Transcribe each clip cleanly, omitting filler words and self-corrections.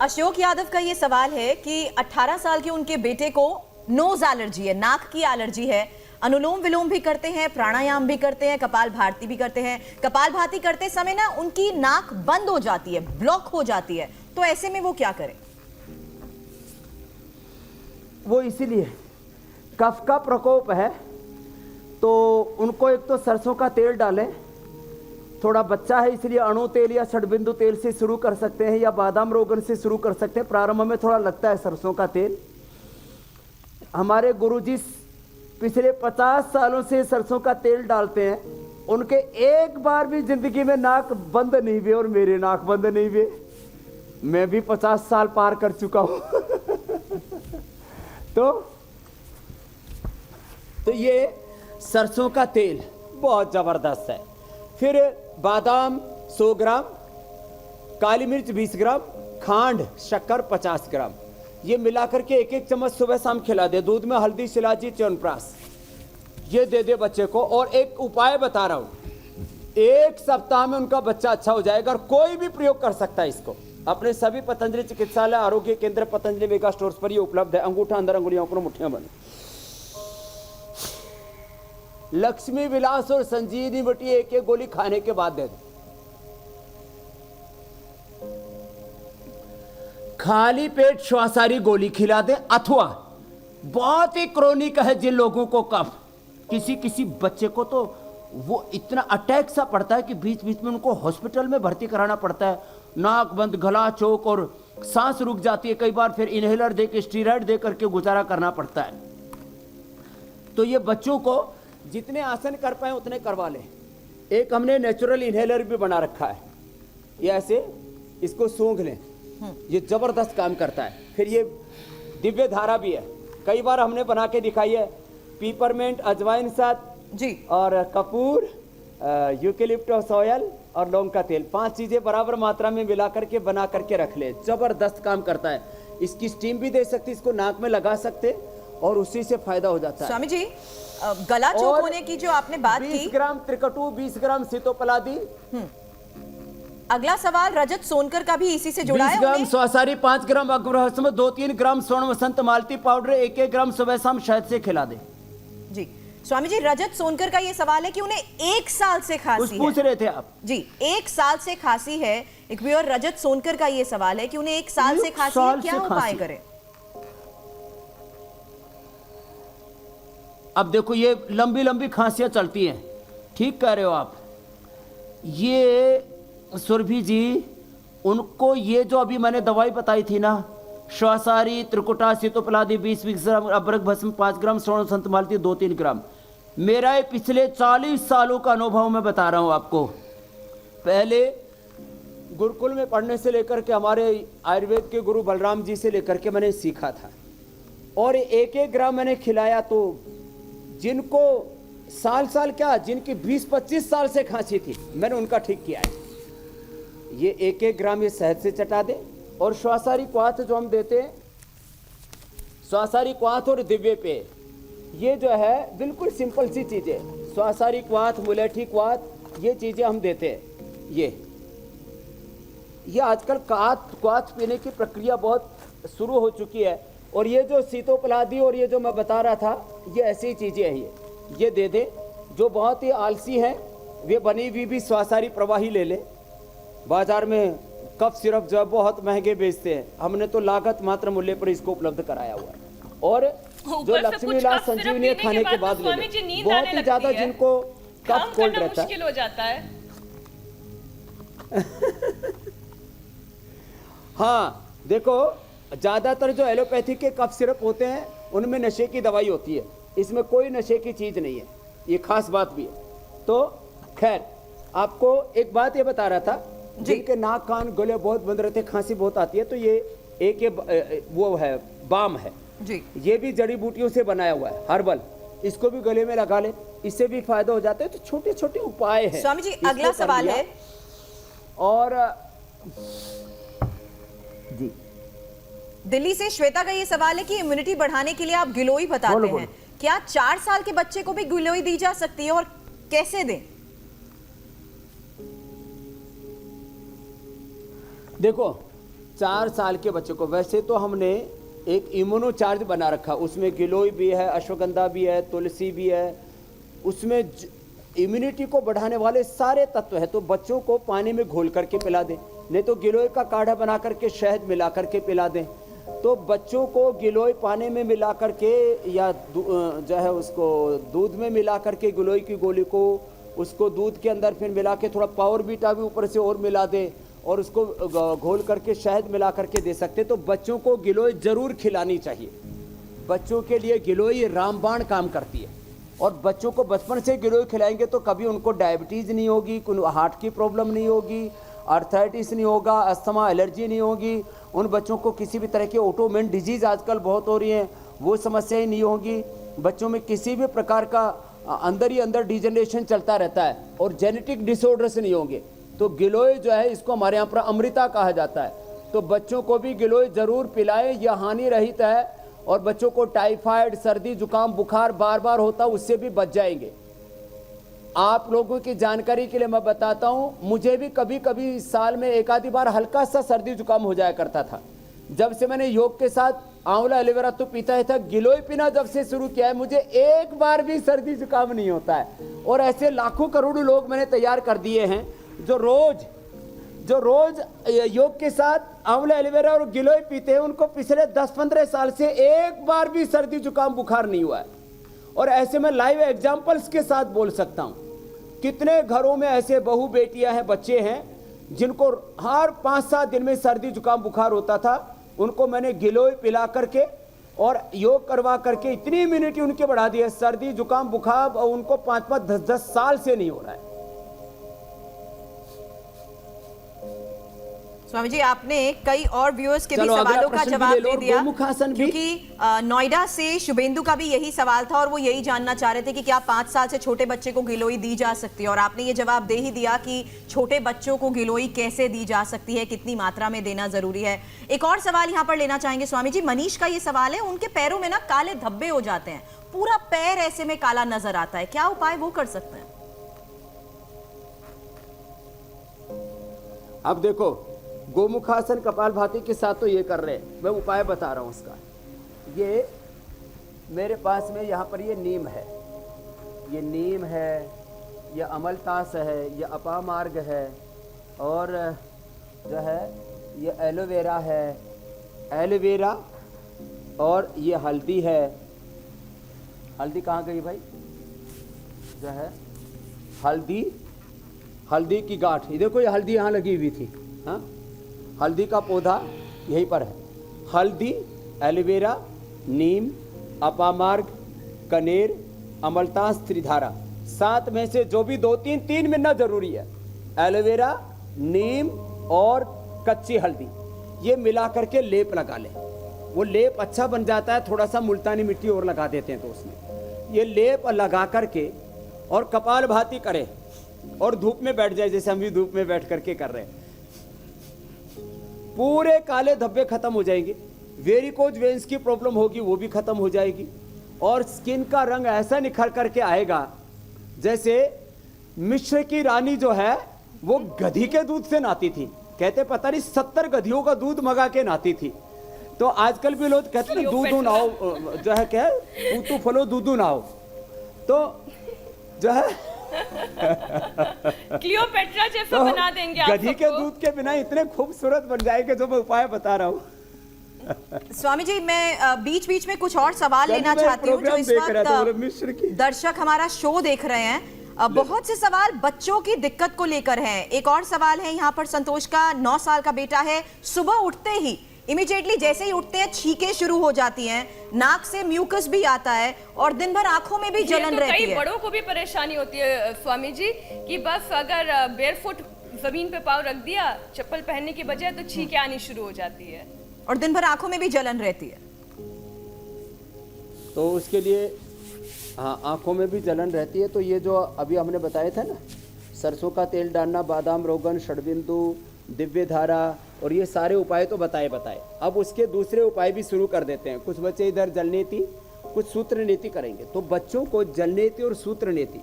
अशोक यादव का ये सवाल है कि 18 साल के उनके बेटे को नोज एलर्जी है, नाक की एलर्जी है। अनुलोम विलोम भी करते हैं, प्राणायाम भी करते हैं, कपाल भारती भी करते हैं। कपाल भारती करते समय ना उनकी नाक बंद हो जाती है, ब्लॉक हो जाती है। तो ऐसे में वो क्या करें? वो इसीलिए कफ का प्रकोप है, तो उनको एक तो सरसों का तेल डालें। थोड़ा बच्चा है इसलिए अणु तेल या षडबिंदु तेल से शुरू कर सकते हैं, या बादाम रोगन से शुरू कर सकते हैं। प्रारंभ में थोड़ा लगता है सरसों का तेल। हमारे गुरुजी पिछले 50 सालों से सरसों का तेल डालते हैं, उनके एक बार भी जिंदगी में नाक बंद नहीं हुए, और मेरे नाक बंद नहीं हुए। मैं भी 50 साल पार कर चुका हूं। तो ये सरसों का तेल बहुत जबरदस्त है। फिर बादाम 100 ग्राम, काली मिर्च 20 ग्राम, खांड शक्कर 50 ग्राम, ये मिलाकर के एक चम्मच सुबह शाम खिला दे। दूध में हल्दी, शिलाजी, च्यवनप्राश ये दे दे बच्चे को। और एक उपाय बता रहा हूं, 1 सप्ताह में उनका बच्चा अच्छा हो जाएगा। और कोई भी प्रयोग कर सकता है इसको। अपने सभी पतंजलि चिकित्सालय, आरोग्य केंद्र, पतंजलि मेगा स्टोर्स पर ये उपलब्ध है। अंगूठा अंदर, अंगुलियां ऊपर, मुट्ठियां बंद। लक्ष्मी विलास और संजीवनी बटी एक गोली खाने के बाद दे दो। खाली पेट श्वासारी गोली खिला दे। अथवा बहुत ही क्रोनिक है जिन लोगों को कफ, किसी बच्चे को तो वो इतना अटैक सा पड़ता है कि बीच बीच में उनको हॉस्पिटल में भर्ती कराना पड़ता है। नाक बंद, गला चौक और सांस रुक जाती है कई बार। फिर इनहेलर दे के, स्टीरॉयड दे करके गुजारा करना पड़ता है। तो ये बच्चों को जितने आसन कर पाए उतने करवा लें। एक हमने नेचुरल इनहेलर भी बना रखा है, ये ऐसे इसको सूंघ लें, ये जबरदस्त काम करता है। फिर ये दिव्य धारा भी है, कई बार हमने बना के दिखाई है। पीपरमेंट, अजवाइन साथ जी, और कपूर, यूकेलिप्टस ऑयल और लौंग का तेल, 5 चीजें बराबर मात्रा में मिला करके बना करके रख ले। जबरदस्त काम करता है। इसकी स्टीम भी दे सकते, इसको नाक में लगा सकते और उसी से फायदा हो जाता है। स्वामी जी, गला चौक होने की जो आपने बात की, 20 ग्राम त्रिकटु, 20 ग्राम सीतोपलादी। अगला सवाल रजत सोनकर का भी इसी से जुड़ा 20 है। ग्राम स्वासारी, 5 ग्राम अग्रहस्म, 2-3 ग्राम स्वर्ण वसंत मालती पाउडर, 1-1 ग्राम सुबह शाम शहद से खिला दे। जी स्वामी जी, रजत सोनकर का ये सवाल है कि उन्हें 1 साल से खांसी है। पूछ रहे थे आप जी, 1 साल से खांसी है। एक व्यूअर रजत सोनकर का ये सवाल है कि उन्हें 1 साल से खांसी है, क्या उपाय करें? अब देखो ये लंबी लंबी खांसियां चलती हैं, ठीक कह रहे हो आप। ये सुरभि जी, उनको ये जो अभी मैंने दवाई बताई थी ना, श्वासारी, त्रिकुटा, सीतोपलादी 20-20 ग्राम, अबरक भस्म 5 ग्राम, स्वर्ण संत मालती 2-3 ग्राम। मेरा ये पिछले 40 सालों का अनुभव मैं बता रहा हूं आपको। पहले गुरुकुल में पढ़ने से लेकर के हमारे आयुर्वेद के गुरु बलराम जी से लेकर के मैंने सीखा था, और 1-1 ग्राम मैंने खिलाया। तो जिनको साल क्या, जिनकी 20-25 साल से खांसी थी, मैंने उनका ठीक किया है। ये 1-1 ग्राम ये शहद से चटा दे। और श्वासारी क्वाथ जो हम देते हैं, श्वासारी क्वाथ और दिव्य पे, ये जो है बिल्कुल सिंपल सी चीजें। श्वासारी क्वाथ, मुलेठी क्वाथ, ये चीजें हम देते हैं। ये आजकल क्वाथ पीने की प्रक्रिया बहुत शुरू हो चुकी है। और ये जो सीतोपलादी और ये जो मैं बता रहा था, ये ऐसी चीजें हैं। ये दे दे। जो बहुत ही आलसी हैं वे बनी हुई भी श्वासारी प्रवाही ले ले। बाजार में कफ सिरप जो है बहुत महंगे बेचते हैं, हमने तो लागत मात्र मूल्य पर इसको उपलब्ध कराया हुआ है। और जो लक्ष्मी विलास संजीवनी खाने के बाद ले ले, बहुत ही ज्यादा जिनको कफ कोल्ड रहता है, हो जाता है। हाँ देखो, ज्यादातर जो एलोपैथी के कफ सिरप होते हैं उनमें नशे की दवाई होती है, इसमें कोई नशे की चीज नहीं है, ये खास बात भी है। तो खैर, आपको एक बात ये बता रहा था, जिनके नाक कान गले बहुत बंद रहते, खांसी बहुत आती है, तो ये एक वो है, बाम है जी, ये भी जड़ी बूटियों से बनाया हुआ है, हर्बल। इसको भी गले में लगा ले, इससे भी फायदा हो जाता है। तो छोटे छोटे उपाय हैं। स्वामी जी, अगला सवाल है, और जी दिल्ली से श्वेता का ये सवाल है कि इम्यूनिटी बढ़ाने के लिए आप गिलोई बताते हैं, क्या 4 साल के बच्चे को भी गिलोई दी जा सकती है और कैसे दें? देखो, 4 साल के बच्चे को, वैसे तो हमने एक इम्यूनो चार्ज बना रखा, उसमें गिलोय भी है, अश्वगंधा भी है, तुलसी भी है, उसमें इम्यूनिटी को बढ़ाने वाले सारे तत्व है। तो बच्चों को पानी में घोल करके पिला दें, नहीं तो गिलोय का काढ़ा बना करके शहद मिला करके पिला दें। तो बच्चों को गिलोय पानी में मिला करके या जो है उसको दूध में मिला करके गिलोय की गोली को उसको दूध के अंदर फिर मिला के थोड़ा पावर बीटा भी ऊपर से और मिला दें और उसको घोल करके शहद मिला करके दे सकते। तो बच्चों को गिलोय जरूर खिलानी चाहिए। बच्चों के लिए गिलोय रामबाण काम करती है और बच्चों को बचपन से गिलोय खिलाएंगे तो कभी उनको डायबिटीज़ नहीं होगी, कोई हार्ट की प्रॉब्लम नहीं होगी, आर्थराइटिस नहीं होगा, अस्थमा एलर्जी नहीं होगी। उन बच्चों को किसी भी तरह की ऑटोइम्यून डिजीज़ आजकल बहुत हो रही हैं, वो समस्याएं नहीं होंगी। बच्चों में किसी भी प्रकार का अंदर ही अंदर डिजेनरेशन चलता रहता है और जेनेटिक डिसऑर्डर्स नहीं होंगे। तो गिलोय जो है इसको हमारे यहाँ पर अमृता कहा जाता है। तो बच्चों को भी गिलोय ज़रूर पिलाएं, यह हानि रहित है और बच्चों को टाइफाइड, सर्दी, जुकाम, बुखार बार बार होता है उससे भी बच जाएंगे। आप लोगों की जानकारी के लिए मैं बताता हूँ, मुझे भी कभी कभी साल में एक आधी बार हल्का सा सर्दी जुकाम हो जाया करता था। जब से मैंने योग के साथ आंवला एलोवेरा तो पीता ही था, गिलोय पीना जब से शुरू किया है मुझे एक बार भी सर्दी जुकाम नहीं होता है। और ऐसे लाखों करोड़ों लोग मैंने तैयार कर दिए हैं जो रोज योग के साथ आंवला एलोवेरा और गिलोय पीते हैं, उनको पिछले 10-15 साल से एक बार भी सर्दी जुकाम बुखार नहीं हुआ है। और ऐसे में लाइव एग्जाम्पल्स के साथ बोल सकता हूं, कितने घरों में ऐसे बहू बेटियां हैं, बच्चे हैं जिनको हर 5-7 दिन में सर्दी जुकाम बुखार होता था। उनको मैंने गिलोय पिला करके और योग करवा करके इतनी इम्यूनिटी उनकी बढ़ा दी है, सर्दी जुकाम बुखार उनको 5-5, 10-10 साल से नहीं हो रहा है। स्वामी जी, आपने कई और व्यूअर्स के भी चलो, अगला सवालों का प्रश्न भी जवाब ले लो, दे दिया, गोमुखासन भी। क्योंकि नोएडा से शुभेंदु का भी यही सवाल था और वो यही जानना चाह रहे थे कि क्या 5 साल से छोटे बच्चे को गिलोय दी जा सकती है, और आपने ये जवाब दे ही दिया कि छोटे बच्चों को गिलोय कैसे दी जा सकती है, कितनी मात्रा में देना जरूरी है। एक और सवाल यहाँ पर लेना चाहेंगे स्वामी जी, मनीष का ये सवाल है, उनके पैरों में ना काले धब्बे हो जाते हैं, पूरा पैर ऐसे में काला नजर आता है, क्या उपाय वो कर सकते हैं? अब देखो, गोमुखासन कपालभाति के साथ तो ये कर रहे हैं, मैं उपाय बता रहा हूँ उसका। ये मेरे पास में यहाँ पर ये नीम है, ये नीम है, ये अमलतास है, ये अपामार्ग है, और जो है ये एलोवेरा है, एलोवेरा, और ये हल्दी है। हल्दी कहाँ गई भाई? जो है हल्दी की गांठ, ये देखो, ये हल्दी यहाँ लगी हुई थी। हाँ, हल्दी का पौधा यहीं पर है। हल्दी, एलोवेरा, नीम, अपामार्ग, कनेर, अमलतास, त्रिधारा, 7 में से जो भी 2-3 मिलना जरूरी है। एलोवेरा, नीम और कच्ची हल्दी, ये मिला करके लेप लगा लें। वो लेप अच्छा बन जाता है, थोड़ा सा मुल्तानी मिट्टी और लगा देते हैं तो उसमें ये लेप लगा करके और कपालभाति करें और धूप में बैठ जाए, जैसे हम भी धूप में बैठ करके कर रहे हैं। पूरे काले धब्बे खत्म हो जाएंगे, वेरिकोज वेन्स की प्रॉब्लम होगी वो भी खत्म हो जाएगी, और स्किन का रंग ऐसा निखर करके आएगा जैसे मिस्र की रानी जो है वो गधी के दूध से नहाती थी। कहते पता नहीं 70 गधियों का दूध मंगा के नहाती थी। तो आजकल भी लोग कहते हैं दूधू नहाओ, जो है क्या, ऊतू फलो दूधू नहाओ। तो जो है क्लियोपेट्रा जैसा तो बना देंगे आप गधी के दूध के बिना इतने खूबसूरत बन जाएंगे जो मैं उपाय बता रहा हूँ। स्वामी जी, मैं बीच बीच में कुछ और सवाल लेना चाहती हूँ जो इस वक्त दर्शक हमारा शो देख रहे हैं। बहुत से सवाल बच्चों की दिक्कत को लेकर हैं। एक और सवाल है यहाँ पर संतोष का, 9 साल का बेटा है, सुबह उठते ही इमीडिएटली जैसे ही उठते हैं छींकें शुरू हो जाती हैं, नाक से म्यूकस भी आता है और दिन भर आंखों में भी जलन रहती है। कई बड़ों को भी परेशानी होती है स्वामी जी कि बस अगर बेयरफुट जमीन पे पाँव रख दिया चप्पल पहनने की बजाय तो छींकें आनी शुरू हो जाती है और दिन भर आंखों में भी जलन रहती है। तो उसके लिए हाँ, आंखों में भी जलन रहती है। तो ये जो अभी हमने बताया था ना, सरसों का तेल डालना, बादाम रोगन, षडबिंदु, दिव्य धारा, और ये सारे उपाय तो बताए। अब उसके दूसरे उपाय भी शुरू कर देते हैं। कुछ बच्चे इधर जलनेती, कुछ सूत्र नीति करेंगे। तो बच्चों को जलनेती और सूत्र नीति,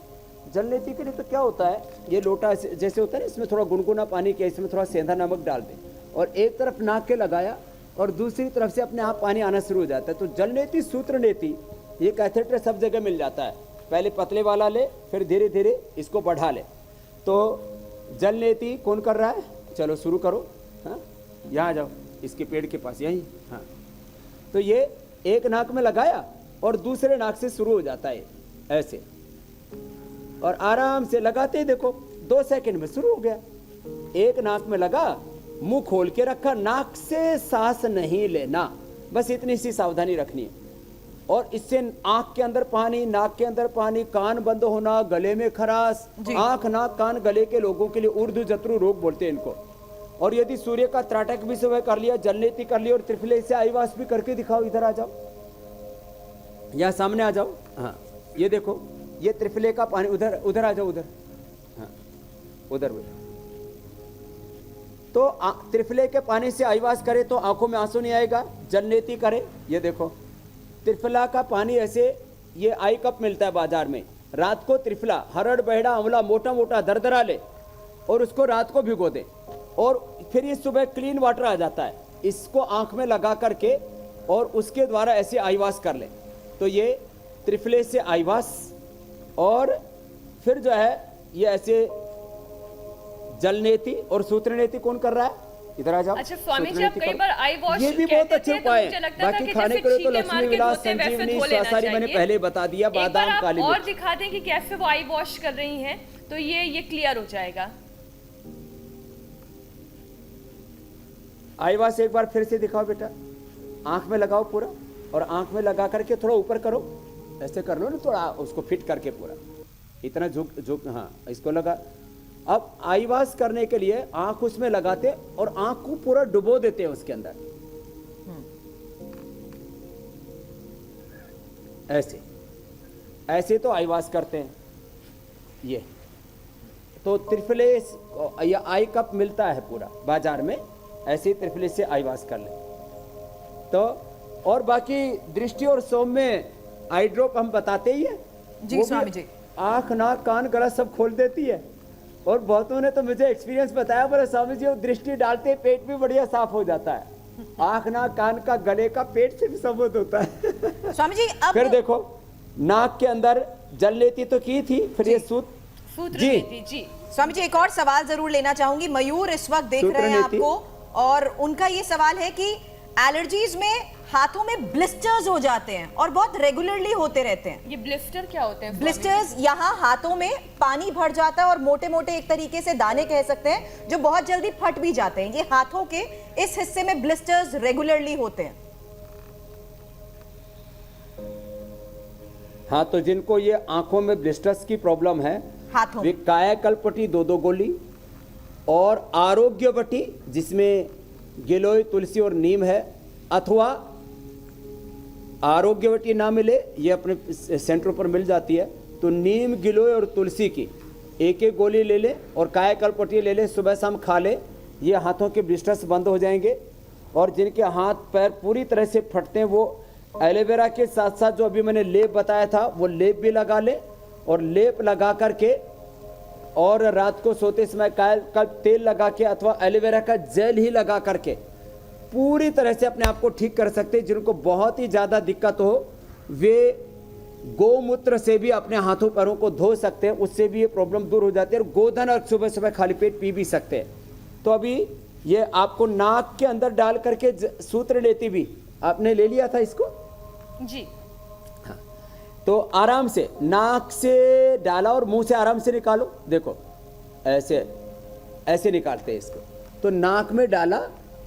जलनेती के लिए तो क्या होता है, ये लोटा जैसे होता है ना, इसमें थोड़ा गुनगुना पानी किया, इसमें थोड़ा सेंधा नमक डाल दें और एक तरफ नाक के लगाया और दूसरी तरफ से अपने आप पानी आना शुरू हो जाता है। तो जल नेति, सूत्र नेति, ये कैथेटर सब जगह मिल जाता है। पहले पतले वाला ले, फिर धीरे धीरे इसको बढ़ा ले। तो जल नेति कौन कर रहा है? चलो शुरू करो। हाँ, यहाँ जाओ, इसके पेड़ के पास, यहीं। हाँ, तो ये एक नाक में लगाया और दूसरे नाक से शुरू हो जाता है ऐसे, और आराम से लगाते ही देखो 2 सेकंड में शुरू हो गया। एक नाक में लगा, मुंह खोल के रखा, नाक से सांस नहीं लेना, बस इतनी सी सावधानी रखनी है। और इससे आंख के अंदर पानी, नाक के अंदर पानी, कान बंद होना, गले में खराश, आंख, नाक, कान, गले के लोगों के लिए ऊर्ध्व जत्रु रोग बोलते हैं इनको। और यदि सूर्य का त्राटक भी सुबह कर लिया, जलनेति कर लिया और त्रिफले से आईवास भी करके दिखाओ। इधर आ जाओ, यहाँ सामने आ जाओ। हाँ, ये देखो, ये त्रिफले का पानी, उधर उधर आ जाओ, उधर। हाँ, उधर उधर। तो त्रिफले के पानी से आईवास करे तो आंखों में आंसू नहीं आएगा। जलनेति करे, ये देखो त्रिफला का पानी ऐसे, ये आई कप मिलता है बाजार में। रात को त्रिफला, हरड़, बहेड़ा, आंवला मोटा मोटा दरदरा ले और उसको रात को भिगो दे, और फिर ये सुबह क्लीन वाटर आ जाता है। इसको आंख में लगा करके और उसके द्वारा ऐसे आईवास कर ले। तो ये त्रिफले से आईवास, और फिर जो है ये ऐसे जलनेति और सूत्रनेति कौन कर रहा है? इधर आ जाओ। अच्छा स्वामी जी, आप कई बार आई वॉश ये भी बहुत अच्छे उपाय है। बाकी खाने के लिए तो लक्ष्मी विलास, संजीवनी, स्वासारी मैंने पहले बता दिया, बादाम, काली मिर्च। और दिखा दें कि कैसे वो आई वॉश कर रही हैं, तो ये क्लियर हो जाएगा। आई वॉश एक बार फिर से दिखाओ बेटा। आंख में लगाओ पूरा, और आंख में लगा करके थोड़ा ऊपर करो, ऐसे कर लो ना, थोड़ा उसको फिट करके पूरा इतना झुक। हाँ, इसको लगा। अब आईवास करने के लिए आंख उसमें लगाते और आंख को पूरा डुबो देते हैं उसके अंदर, ऐसे ऐसे तो आईवास करते हैं। ये तो त्रिफले या आई कप मिलता है पूरा बाजार में, ऐसे ही त्रिफले से आईवास कर ले। तो और बाकी दृष्टि और सोम में आई ड्रॉप हम बताते ही है जी स्वामी जी। आंख, नाक, कान, गला सब खोल देती है। और बहुतों ने तो मुझे एक्सपीरियंस बताया, बोले स्वामी जी वो दृष्टि डालते पेट भी बढ़िया साफ हो जाता है। आंख, नाक, कान का, गले का, पेट से भी संबंध होता है। स्वामी जी अब फिर देखो नाक के अंदर जलनेति तो की थी, फिर ये सूत्र जी। स्वामी जी एक और सवाल जरूर लेना चाहूंगी। मयूर इस वक्त देख रहे हैं आपको, और उनका ये सवाल है कि एलर्जीज में हाथों में ब्लिस्टर्स हो जाते हैं और बहुत रेगुलरली होते रहते हैं। ये ब्लिस्टर क्या होते हैं? ब्लिस्टर्स, यहाँ हाथों में पानी भर जाता है और मोटे मोटे एक तरीके से दाने कह सकते हैं, जो बहुत जल्दी फट भी जाते हैं। ये हाथों के इस हिस्से में ब्लिस्टर्स रेगुलरली होते हैं। हाँ, तो जिनको ये आंखों में ब्लिस्टर्स की प्रॉब्लम है, हाथों वे कायाकल्पटी 2-2 गोली और आरोग्यवटी जिसमें गिलोय, तुलसी और नीम है, अथवा आरोग्यवटी ना मिले, ये अपने सेंटर पर मिल जाती है, तो नीम, गिलोय और तुलसी की एक एक गोली ले ले और कायाकल्पटी ले ले, सुबह शाम खा ले। ये हाथों के ब्लिस्टर्स बंद हो जाएंगे। और जिनके हाथ पैर पूरी तरह से फटते हैं, वो एलोवेरा के साथ साथ जो अभी मैंने लेप बताया था वो लेप भी लगा ले, और लेप लगा करके और रात को सोते समय का तेल लगा के अथवा एलोवेरा का जेल ही लगा करके पूरी तरह से अपने आप को ठीक कर सकते हैं। जिनको बहुत ही ज़्यादा दिक्कत हो वे गोमूत्र से भी अपने हाथों पैरों को धो सकते हैं, उससे भी ये प्रॉब्लम दूर हो जाती है। और गोधन और सुबह सुबह खाली पेट पी भी सकते हैं। तो अभी ये आपको नाक के अंदर डाल करके सूत्रनेति भी आपने ले लिया था इसको जी। हाँ, तो आराम से नाक से डाला और मुंह से आराम से निकालो। देखो ऐसे ऐसे निकालते हैं इसको। तो नाक में डाला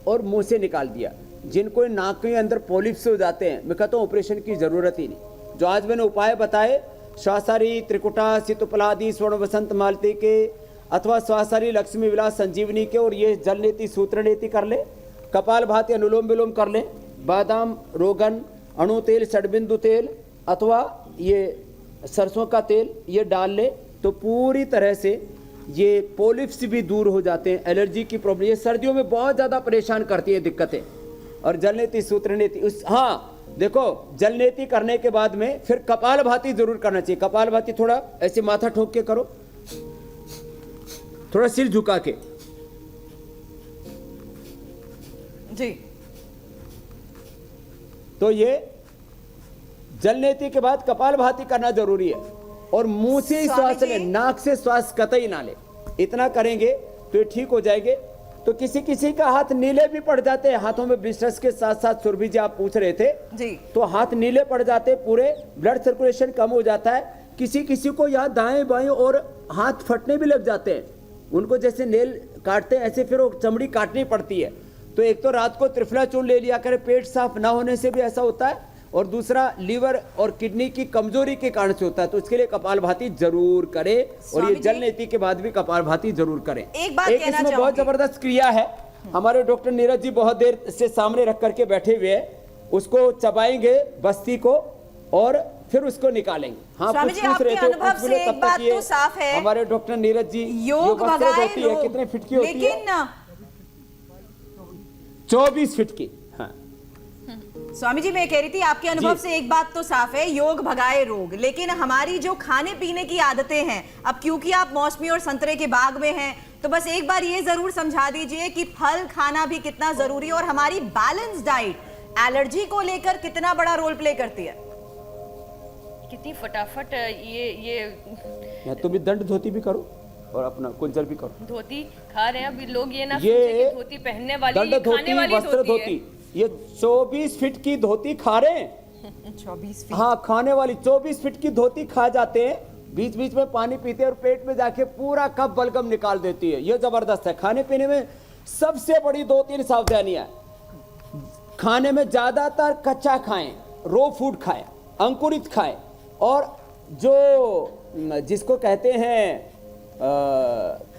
और मुंह से निकाल दिया। जिनको नाक के अंदर पॉलिप्स हो जाते हैं, मैं कहता हूँ ऑपरेशन की जरूरत ही नहीं। जो आज मैंने उपाय बताए, श्वासारी, त्रिकुटा, सितुपलादि, स्वर्ण वसंत मालती के अथवा श्वासारी, लक्ष्मी विलास, संजीवनी के, और ये जलनेति, सूत्रनेति कर ले, कपाल भाती, अनुलोम विलोम कर ले, बादाम, रोगन, अणु तेल, षडबिंदु तेल अथवा ये सरसों का तेल ये डाल ले, तो पूरी तरह से ये पॉलिप्स भी दूर हो जाते हैं। एलर्जी की प्रॉब्लम ये सर्दियों में बहुत ज़्यादा परेशान करती है दिक्कतें। और जलनेति, सूत्रनेति उस, हाँ देखो जलनेति करने के बाद में फिर कपाल भाती जरूर करना चाहिए। कपाल भाती थोड़ा ऐसे माथा ठोक के करो, थोड़ा सिर झुका के, जी तो ये जलनेति के बाद कपालभाति करना जरूरी है, और मुंह से ही स्वामी श्वास ले, जी। नाक से श्वास कतई ना ले। इतना करेंगे तो ये ठीक हो जाएंगे। तो किसी किसी का हाथ नीले भी पड़ जाते हैं, हाथों में ब्लिस्टर्स के साथ साथ। सुरभि जी आप पूछ रहे थे जी तो हाथ नीले पड़ जाते, पूरे ब्लड सर्कुलेशन कम हो जाता है। किसी किसी को यहाँ दाएं बाएं और हाथ फटने भी लग जाते हैं, उनको जैसे नेल काटते हैं ऐसे फिर वो चमड़ी काटनी पड़ती है। तो एक तो रात को त्रिफला चूर्ण ले लिया करें, पेट साफ ना होने से भी ऐसा होता है, और दूसरा लीवर और किडनी की कमजोरी के कारण से होता है। तो इसके लिए कपालभाति जरूर करें, और ये स्वामी जी। जलनेति के बाद भी कपालभाति जरूर करें। एक बात कहना इसमें बहुत चाहूंगी। जबरदस्त क्रिया है। हमारे डॉक्टर नीरज जी बहुत देर से सामने रख करके बैठे हुए हैं, उसको चबाएंगे बस्ती को और फिर उसको निकालेंगे। हाँ, स्वामी कुछ जी, पूछ आपके रहे थे, अनुभव कुछ बोले, से तब एक तक बात ये तो साफ है, हमारे डॉक्टर नीरज जी योग जो वस्त्र भगाए होती है रोग, कितने फिट की होती है? लेकिन 24 फिट की। हाँ, स्वामी जी मैं कह रही थी आपके अनुभव जी। से एक बात तो साफ है, योग भगाए रोग, लेकिन हमारी जो खाने पीने की आदतें हैं, अब क्योंकि आप मौसमी और संतरे के बाग में हैं, तो बस एक बार ये जरूर समझा दीजिए कि फल खाना भी कितना जरूरी है, और हमारी बैलेंस डाइट एलर्जी को लेकर कितना बड़ा रोल प्ले करती है। कितनी फटाफट ये तुम भी दंड धोती भी करो और अपना कुंजल भी करो। धोती खा रहे हैं। अभी लोग ये ना ये सोचे कि धोती पहनने वाली, दंड ये धोती, खाने वाली वस्त्र धोती है। धोती, ये 24 फिट की धोती खा रहे हैं। 24 फीट। हाँ, खाने वाली 24 फिट की धोती खा जाते हैं, बीच बीच में पानी पीते हैं और पेट में जाके पूरा कप बलगम निकाल देती है। ये जबरदस्त है। खाने पीने में सबसे बड़ी 2-3 सावधानियां। खाने में ज्यादातर कच्चा खाएं, रो फूड खाएं, अंकुरित खाएं, और जो जिसको कहते हैं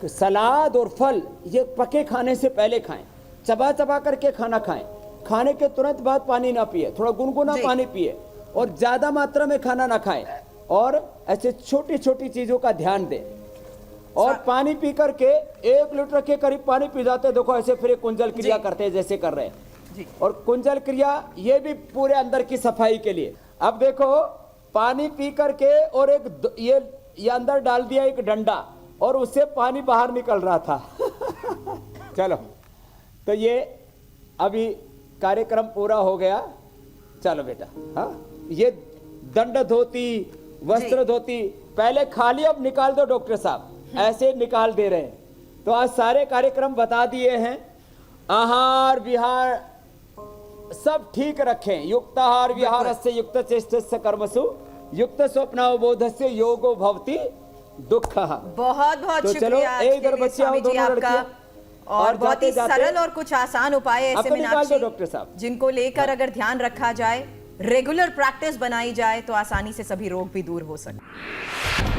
सलाद और फल, ये पके खाने से पहले खाएं। चबा चबा करके खाना खाएं, खाने के तुरंत बाद पानी ना पिए, थोड़ा गुनगुना जी। पानी पिए, और ज्यादा मात्रा में खाना ना खाएं, और ऐसे छोटी छोटी चीजों का ध्यान दें। और पानी पी करके 1 लीटर के करीब पानी पी जाते हैं। देखो ऐसे फिर एक कुंजल क्रिया जी। करते हैं जैसे कर रहे हैं, जी और कुंजल क्रिया ये भी पूरे अंदर की सफाई के लिए। अब देखो पानी पी करके और ये अंदर डाल दिया एक डंडा, और उससे पानी बाहर निकल रहा था। चलो, तो ये अभी कार्यक्रम पूरा हो गया। चलो बेटा, हाँ, ये दंड धोती, वस्त्र धोती पहले खाली, अब निकाल दो डॉक्टर साहब, ऐसे निकाल दे रहे हैं। तो आज सारे कार्यक्रम बता दिए हैं। आहार विहार सब ठीक रखें। युक्ताहार विहारस्य युक्त चेष्टस्य कर्मसु युक्त स्वप्नावबोधस्य योगो भवति दुःखः। बहुत बहुत तो चलो, शुक्रिया आज एक के इधर लिए बच्चे आओ, स्वामी जी दोनों आपका। लड़कियां। और बहुत ही जाते-जाते सरल और कुछ आसान उपाय ऐसे आपको निकाल दो मीनाक्षी, डॉक्टर साहब। जिनको लेकर अगर ध्यान रखा जाए, रेगुलर प्रैक्टिस बनाई जाए, तो आसानी से सभी रोग भी दूर हो सकते हैं।